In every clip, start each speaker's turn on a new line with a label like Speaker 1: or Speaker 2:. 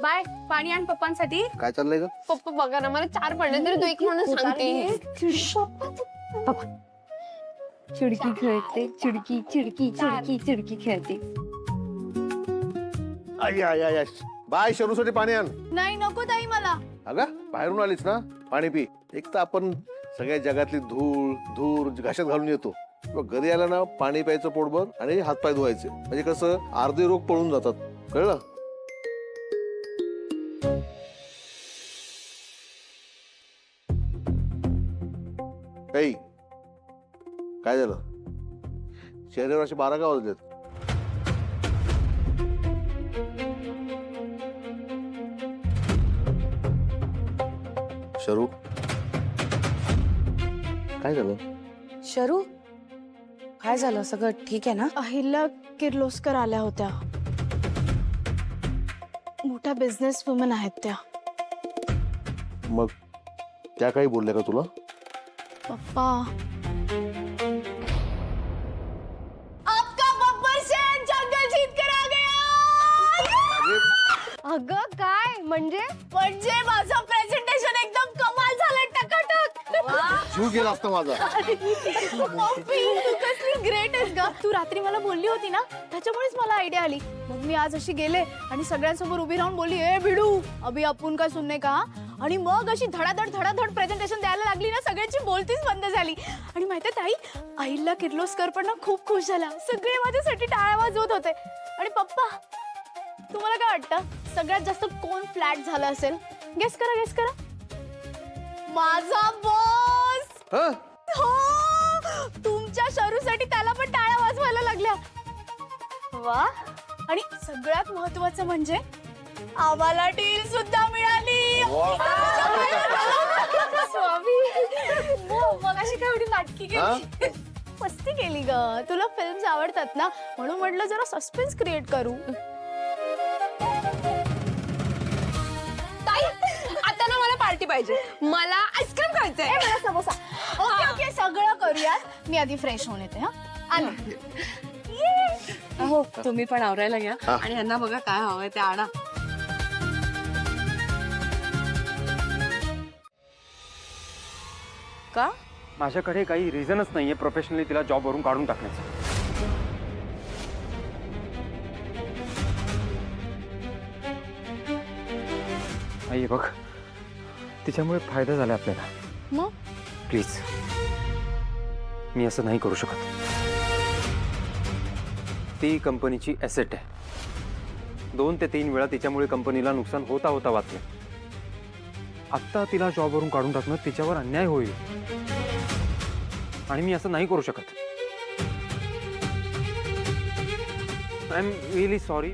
Speaker 1: Bye. पाणी आण पप्पांसाठी.
Speaker 2: काय चाललंय ग?
Speaker 1: पप्पा बघा ना, मला 4 पडले तरी तू 1 म्हणून सांगते.
Speaker 3: चिडकी खेळते, चिडकी चिडकी चिडकी चिडकी खेळते.
Speaker 2: आई आई आई आई. बाय, शरूसाठी पाणी आण.
Speaker 1: नाही नको ताई मला.
Speaker 2: अगं बाहेरून आलीस ना, पाणी पी. एक तर आपण सगळ्या जगातली धूर घाशात घालून येतो. घरी आला ना, पाणी प्यायचं पोटभर आणि हातपाय धुवायचे. म्हणजे कसं अर्धे रोग पळून जातात. कळलं? काही काय झालं? शरीरावर असे 12 का वाजलेत? शरू, काय झालं?
Speaker 4: शरू, काय झालं? सगळं ठीक आहे ना?
Speaker 5: अहिल्या किर्लोस्कर आल्या होत्या. मोठ्या बिझनेस वुमन आहेत त्या.
Speaker 2: मग त्या काही बोलल्या का तुला?
Speaker 5: पप्पा,
Speaker 3: अगं काय म्हणजे?
Speaker 5: म्हणजे माझं प्रेझेंटेशन एकदम कमाल झालं. टकाटक.
Speaker 2: जीव गेला असता माझा.
Speaker 5: तू कसली ग्रेट आहेस ग. तू रात्री मला बोलली होती ना, त्याच्यामुळेच मला आयडिया आली. मग मी आज अशी गेले आणि सगळ्यांसमोर उभी राहून बोलली, ए भिडू अभि आपण का सुनने का. आणि मग अशी धडाधड प्रेझेंटेशन द्यायला लागली ना, सगळ्यांची बोलतीच बंद झाली. आणि माहितीये ताई, अहिल्या किर्लोस्कर पण ना खूप खुश झाला. सगळे माझ्यासाठी टाळ्या वाजवत होते. आणि पप्पा, तुम्हाला काय वाटतं सगळ्यात जास्त कोण फ्लॅट झाला असेल? गेस करा, गेस करा. माझा बॉस. हो, तुमच्या शरूसाठी त्याला पण टाळ्या वाजवायला लागल्या. वा. आणि सगळ्यात महत्वाचं म्हणजे आम्हाला डील सुद्धा मिळाली. स्वामी, मग अशी काय एवढी नाटकी केली? मस्ती केली ग. तुला फिल्म्स आवडतात ना, म्हणून म्हटलं जरा सस्पेन्स क्रिएट करू.
Speaker 1: आता ना मला पार्टी पाहिजे. मला आईस्क्रीम खायचंय.
Speaker 5: मला समोसा. ओके ओके, सगळं करूयात. मी आधी फ्रेश होऊन येते. हा, आले.
Speaker 4: हो, तुम्ही पण आवरायला घ्या आणि ह्यांना बघा काय हवंय ते आणा. का?
Speaker 6: माझ्याकडे काही रिझनच नाहीये प्रोफेशनली तिला जॉबवरून काढून टाकण्याचं. आई बघ, तिच्यामुळे फायदा झाला आपल्याला.
Speaker 5: मग
Speaker 6: प्लीज, मी असं नाही करू शकत. ती कंपनीची ॲसेट आहे. 2 ते 3 वेळा तिच्यामुळे कंपनीला नुकसान होता होता वाचले. आत्ता तिला जॉबवरून काढून टाकणं तिच्यावर अन्याय होईल आणि मी असं नाही करू शकत. I am really sorry.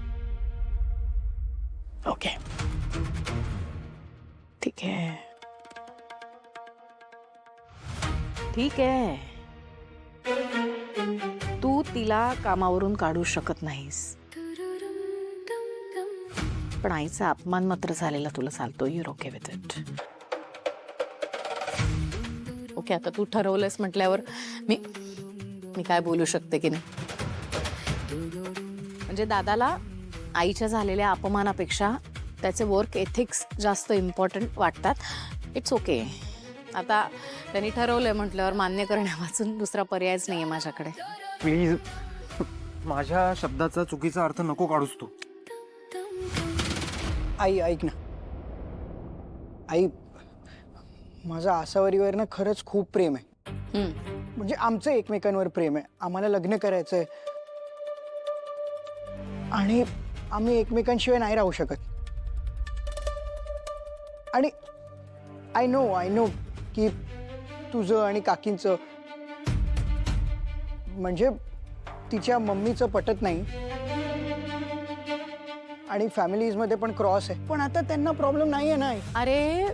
Speaker 5: Okay, ठीक आहे.
Speaker 4: ठीक आहे, तू तिला कामावरून काढू शकत नाहीस, पण आईचा अपमान मात्र झालेला तुला चालतो. Your okay with it. Okay, आता तू ठरवलंस म्हटल्यावर मी काय बोलू शकते की नाही. म्हणजे दादाला आईच्या झालेल्या अपमानापेक्षा त्याचे वर्क एथिक्स जास्त इम्पॉर्टंट वाटतात. It's okay. आता त्यांनी ठरवलंय म्हटल्यावर मान्य करण्यापासून दुसरा पर्यायच नाहीये माझ्याकडे.
Speaker 6: प्लीज, माझ्या शब्दाचा चुकीचा अर्थ नको काढूस तू.
Speaker 7: आई ऐक ना. आई, माझं आसावरीवर ना खरंच खूप प्रेम आहे. म्हणजे आमचं एकमेकांवर प्रेम आहे. आम्हाला लग्न करायचंय आणि आम्ही एकमेकांशिवाय नाही राहू शकत. आणि आय नो की तुझं आणि काकींचं म्हणजे तिच्या मम्मीचं पटत नाही आणि फॅमिलीजमध्ये पण क्रॉस आहे. पण आता त्यांना प्रॉब्लेम नाही आहे ना.
Speaker 4: अरे,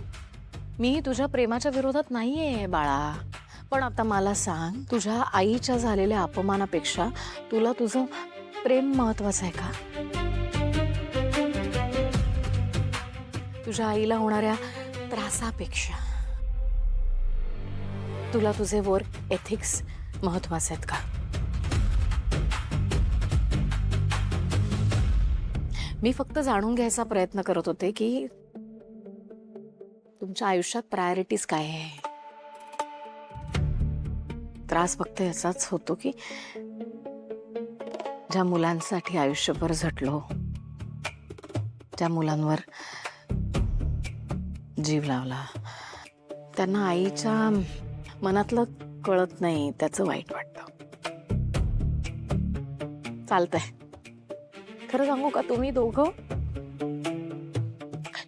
Speaker 4: मी तुझ्या प्रेमाच्या विरोधात नाहीये बाळा, पण आता मला सांग, तुझ्या आईच्या झालेल्या अपमानापेक्षा तुला तुझं प्रेम महत्वाचं आहे का? तुझ्या आईला होणाऱ्या त्रासापेक्षा तुला तुझे वर्क एथिक्स महत्वाचे आहेत का? मी फक्त जाणून घ्यायचा प्रयत्न करत होते की तुमच्या आयुष्यात प्रायोरिटीज काय आहे. त्रास फक्त याचाच होतो की ज्या मुलांसाठी आयुष्यभर झटलो, ज्या मुलांवर जीव लावला, त्यांना आईच्या मनातलं कळत नाही, त्याचं वाईट वाटतं. चालतंय. खरं सांगू का, तुम्ही दोघं,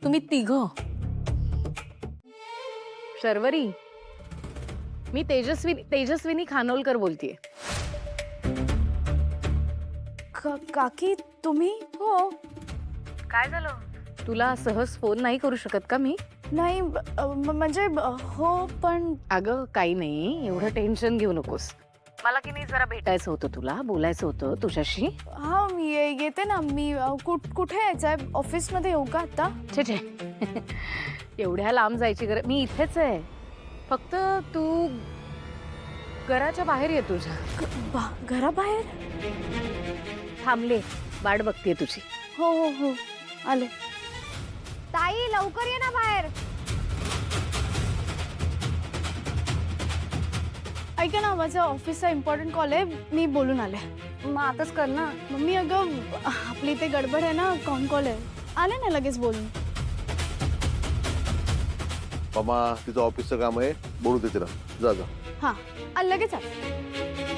Speaker 4: तुम्ही तिघं, शर्वरी, मी तेजस्विनी खानोलकर बोलतीये.
Speaker 5: काकी तुम्ही?
Speaker 4: हो. काय झालं? तुला सहज फोन नाही करू शकत का मी?
Speaker 5: नाही म्हणजे हो, पण
Speaker 4: अगं काही नाही, एवढं टेन्शन घेऊ नकोस. मला की नाही जरा भेटायचं होतं, तुला बोलायचं होतं तुझ्याशी.
Speaker 5: हा मी येते ना. मी कुठे यायचंय? ऑफिसमध्ये येऊ का आता?
Speaker 4: छे छे एवढ्या लांब जायची गरज, मी इथेच आहे. फक्त तू घराच्या बाहेर ये तुझ्या.
Speaker 5: घराबाहेर?
Speaker 4: थांबले, वाट बघते तुझी.
Speaker 5: हो हो हो, आले.
Speaker 3: ताई लवकर ये ना बाहेर.
Speaker 5: ऐका ना, माझा ऑफिसचा इम्पॉर्टंट कॉल आहे, मी बोलून आले.
Speaker 3: मग आताच कर ना.
Speaker 5: मम्मी अगं आपली इथे गडबड आहे ना, कॉल आहे. आले ना लगेच बोलून.
Speaker 2: मामा तिचं ऑफिसचं काम आहे, बोलू दे तिला. जा जा.
Speaker 5: हा लगेच आले.